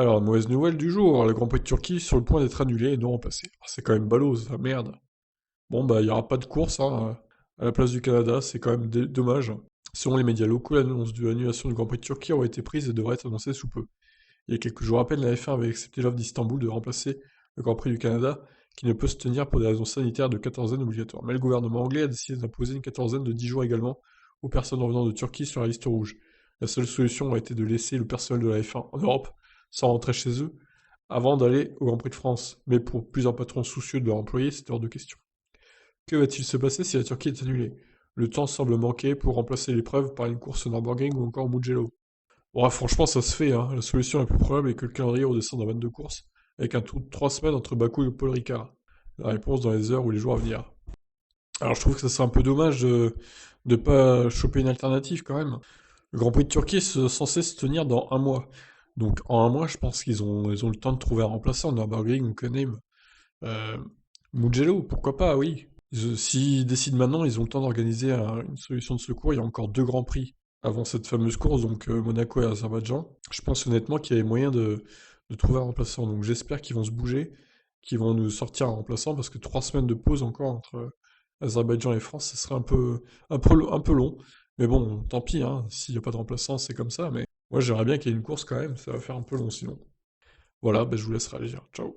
Alors, mauvaise nouvelle du jour, le Grand Prix de Turquie sur le point d'être annulé et non remplacé. Ah, c'est quand même ballot, ça, merde. Bon, bah, il n'y aura pas de course, hein, à la place du Canada, c'est quand même dommage. Selon les médias locaux, l'annonce de l'annulation du Grand Prix de Turquie aurait été prise et devrait être annoncée sous peu. Il y a quelques jours à peine, la F1 avait accepté l'offre d'Istanbul de remplacer le Grand Prix du Canada, qui ne peut se tenir pour des raisons sanitaires de quatorzaine obligatoire. Mais le gouvernement anglais a décidé d'imposer une quatorzaine de 10 jours également aux personnes revenant de Turquie sur la liste rouge. La seule solution aurait été de laisser le personnel de la F1 en Europe, sans rentrer chez eux, avant d'aller au Grand Prix de France. Mais pour plusieurs patrons soucieux de leurs employés, c'était hors de question. Que va-t-il se passer si la Turquie est annulée? Le temps semble manquer pour remplacer l'épreuve par une course au Nürburgring ou encore au Mugello. Ouais, franchement, ça se fait, hein. La solution la plus probable est que le calendrier redescende à 22 courses, avec un tour de 3 semaines entre Bakou et Paul Ricard. La réponse dans les heures ou les jours à venir. Alors je trouve que ça serait un peu dommage de pas choper une alternative quand même. Le Grand Prix de Turquie est censé se tenir dans un mois. Donc en un mois, je pense qu'ils ont le temps de trouver un remplaçant, Nürburgring ou Koenig. Euh, Mugello, pourquoi pas, oui. S'ils décident maintenant, ils ont le temps d'organiser une solution de secours. Il y a encore deux grands prix avant cette fameuse course, donc Monaco et Azerbaïdjan. Je pense honnêtement qu'il y a moyen de trouver un remplaçant. Donc j'espère qu'ils vont se bouger, qu'ils vont nous sortir un remplaçant, parce que 3 semaines de pause encore entre Azerbaïdjan et France, ce serait un peu long. Mais bon, tant pis, hein, s'il n'y a pas de remplaçant, c'est comme ça. Mais moi j'aimerais bien qu'il y ait une course quand même, ça va faire un peu long sinon. Voilà, ben, je vous laisse réagir. Ciao.